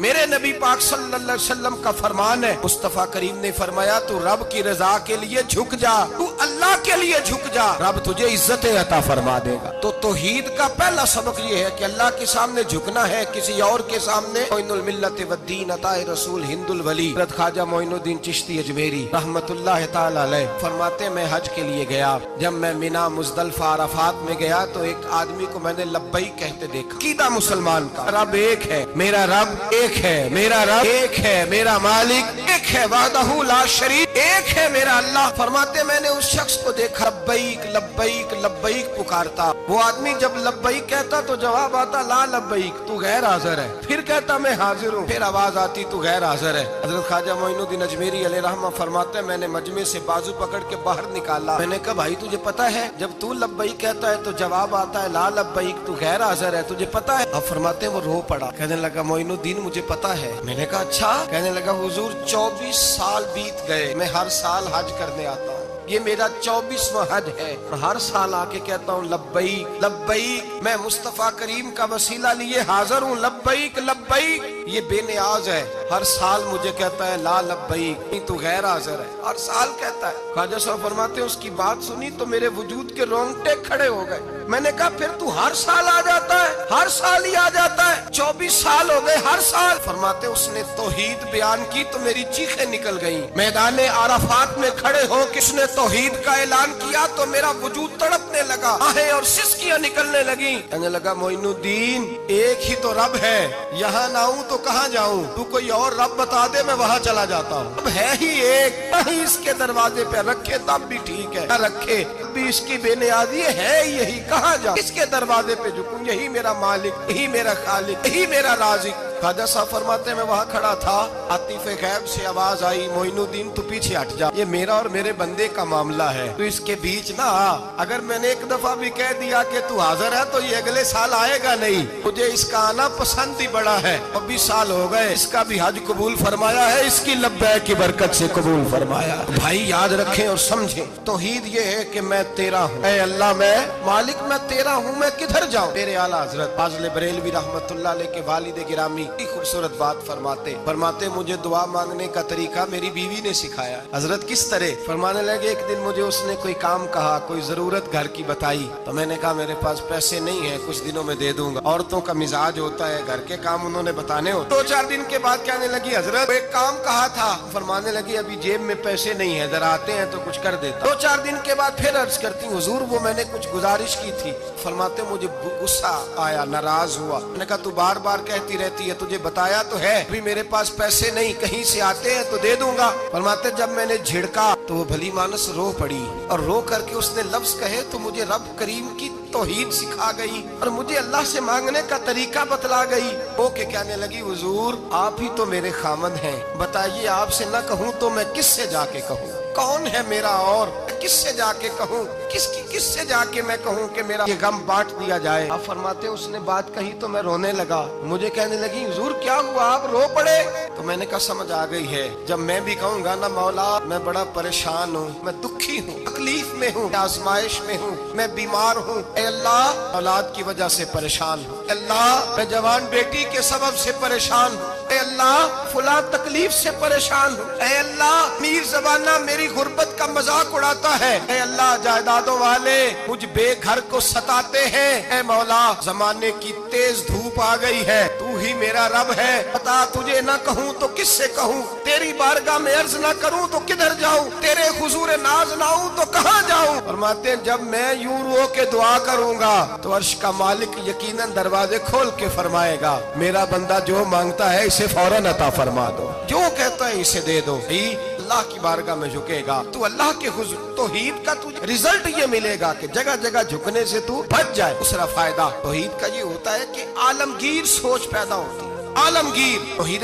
میرے نبی پاک صلی اللہ علیہ وسلم کا فرمان ہے، مصطفیٰ کریم نے فرمایا تو رب کی رضا کے لیے جھک جا، تو اللہ کے لیے جھک جا، رب تجھے عزت عطا فرما دے گا۔ تو توحید کا پہلا سبق یہ ہے کہ اللہ کے سامنے جھکنا ہے، کسی اور کے سامنے۔ معین الملت والدین عطا رسول ہند الولی حضرت خواجہ معین الدین چشتی اجمیری رحمت اللہ تعالی علیہ فرماتے میں حج کے لیے گیا، جب میں مینا مزدلفہ عرفات میں گیا تو ایک آدمی کو میں نے لبیک کہتے دیکھا۔ عقیدہ مسلمان کا رب ایک ہے، میرا رب ایک ہے، میرا رب ایک ہے، میرا مالک ایک ہے، وحدہ لا شریک ایک ہے میرا اللہ۔ فرماتے میں نے اس شخص کو دیکھا لبیک لبیک لبیک پکارتا، وہ آدمی جب لبیک کہتا تو جواب آتا لا لبیک، تو غیر حاضر ہے، پھر کہتا میں حاضر ہوں، پھر آواز آتی تو غیر حاضر ہے۔ حضرت خواجہ معین الدین اجمیری علیہ رحمہ فرماتے میں نے مجمع سے بازو پکڑ کے باہر نکالا، میں نے کہا بھائی تجھے پتا ہے جب تو لبیک کہتا ہے تو جواب آتا ہے لا لبیک، تو غیر حاضر ہے، تجھے پتا ہے؟ اب فرماتے وہ رو پڑا، کہنے لگا معین الدین مجھے پتا ہے۔ میں نے کہا اچھا؟ کہنے لگا حضور 24 سال بیت گئے، میں ہر سال حج کرنے آتا ہوں، یہ میرا 24واں حج ہے، اور ہر سال آ کے کہتا ہوں لبیک لبیک، میں مصطفیٰ کریم کا وسیلہ لیے حاضر ہوں، لبیک لبیک۔ یہ بے نیاز ہے، ہر سال مجھے کہتا ہے لا لبیک، نہیں تو غیر حاضر ہے، ہر سال کہتا ہے۔ خواجہ صاحب فرماتے ہیں اس کی بات سنی تو میرے وجود کے رونگٹے کھڑے ہو گئے۔ میں نے کہا پھر تو ہر سال آ جاتا ہے، ہر سال ہی آ جاتا ہے، 24 سال ہو گئے ہر سال۔ فرماتے اس نے توحید بیان کی تو میری چیخیں نکل گئیں، میدان عرفات میں کھڑے ہو کس نے توحید کا اعلان کیا تو میرا وجود تڑپنے لگا، آہیں اور سسکیاں نکلنے لگیں۔ کہنے لگا معین الدین ایک ہی تو رب ہے، یہاں نہ ہوں تو کہاں جاؤں، تو کوئی اور رب بتا دے میں وہاں چلا جاتا ہوں، اب ہے ہی ایک، کہیں اس کے دروازے پہ رکھے تب بھی ٹھیک ہے، نہ رکھے بھی اس کی بے نیازی ہے یہی، کہاں جاؤں، اس کے دروازے پہ جھکوں، یہی میرا مالک، یہی میرا خالق، یہی میرا رازق۔ خواجہ صاحب فرماتے میں وہاں کھڑا تھا، عاطف غیب سے آواز آئی معین الدین تو پیچھے ہٹ جا، یہ میرا اور میرے بندے کا معاملہ ہے، تو اس کے بیچ نہ آ، اگر میں نے ایک دفعہ بھی کہہ دیا کہ تو حاضر ہے تو یہ اگلے سال آئے گا نہیں، مجھے اس کا آنا پسند ہی بڑا ہے، 24 سال ہو گئے، اس کا بھی حج قبول فرمایا ہے، اس کی لبیک کی برکت سے قبول فرمایا۔ بھائی یاد رکھیں اور سمجھیں، توحید یہ ہے کہ میں تیرا ہوں، اے اللہ میں مالک میں تیرا ہوں، میں کدھر جاؤں؟ میرے اعلیٰ حضرت فاضل بریلوی رحمت اللہ علیہ کے والد گرامی خوبصورت بات فرماتے مجھے دعا مانگنے کا طریقہ میری بیوی نے سکھایا۔ حضرت کس طرح؟ فرمانے لگے ایک دن مجھے اس نے کوئی کام کہا، کوئی ضرورت گھر کی بتائی، تو میں نے کہا میرے پاس پیسے نہیں ہیں، کچھ دنوں میں دے دوں گا، عورتوں کا مزاج ہوتا ہے گھر کے کام انہوں نے بتانے ہوتے۔ 2-4 دن کے بعد کہنے لگی حضرت ایک کام کہا تھا، فرمانے لگی ابھی جیب میں پیسے نہیں ہیں، ذرا آتے ہیں تو کچھ کر دیتا۔ 2-4 دن کے بعد پھر عرض کرتی حضور وہ میں نے کچھ گزارش کی تھی، فرماتے مجھے غصہ آیا، ناراض ہوا، میں نے کہا تو بار بار کہتی رہتی ہے، تجھے بتایا تو ہے ابھی میرے پاس پیسے نہیں، کہیں سے آتے ہیں تو دے دوں گا۔ فرماتے جب میں نے جھڑکا تو وہ بھلی مانس رو پڑی، اور رو کر کے اس نے لفظ کہے تو مجھے رب کریم کی توحید سکھا گئی اور مجھے اللہ سے مانگنے کا طریقہ بتلا گئی۔ وہ کہ کہنے لگی حضور آپ ہی تو میرے خامد ہیں، بتائیے آپ سے نہ کہوں تو میں کس سے جا کے کہوں؟ کون ہے میرا اور کس سے جا کے کہوں؟ کس سے جا کے میں کہوں کہ میرا یہ غم بانٹ دیا جائے؟ آپ فرماتے اس نے بات کہی تو میں رونے لگا، مجھے کہنے لگی حضور کیا ہوا آپ رو پڑے؟ تو میں نے کہا سمجھ آ گئی ہے، جب میں بھی کہوں گا نا مولا میں بڑا پریشان ہوں، میں دکھی ہوں، تکلیف میں ہوں، آزمائش میں ہوں، میں بیمار ہوں، اے اللہ اولاد کی وجہ سے پریشان ہوں، اے اللہ میں جوان بیٹی کے سبب سے پریشان ہوں، اے اللہ فلاں تکلیف سے پریشان ہوں، اے اللہ میر زبانہ میری غربت کا مذاق اڑاتا ہے، اے اللہ جائیدادوں والے مجھ بے گھر کو ستاتے ہیں، اے مولا زمانے کی تیز دھوپ آ گئی ہے، تو ہی میرا رب ہے، بتا تجھے نہ کہوں تو کس سے کہوں، تیری بارگاہ میں عرض نہ کروں تو کدھر جاؤں، تیرے حضور ناز نہ ہوں تو کہاں جاؤں؟ فرماتے ہیں جب میں یوں رو کے دعا کروں گا تو عرش کا مالک یقیناً دروازے کھول کے فرمائے گا میرا بندہ جو مانگتا ہے اسے فوراً عطا فرما دو، جو کہتا ہے اسے دے دو۔ اللہ کی بارگاہ میں جھکے گا تو اللہ کے حضور توحید کا تجھے رزلٹ یہ ملے گا کہ جگہ جگہ جھکنے سے تو بچ جائے۔ دوسرا فائدہ توحید کا یہ ہوتا ہے کہ عالمگیر سوچ پیدا ہوتی ہے۔ عالمگیر توحید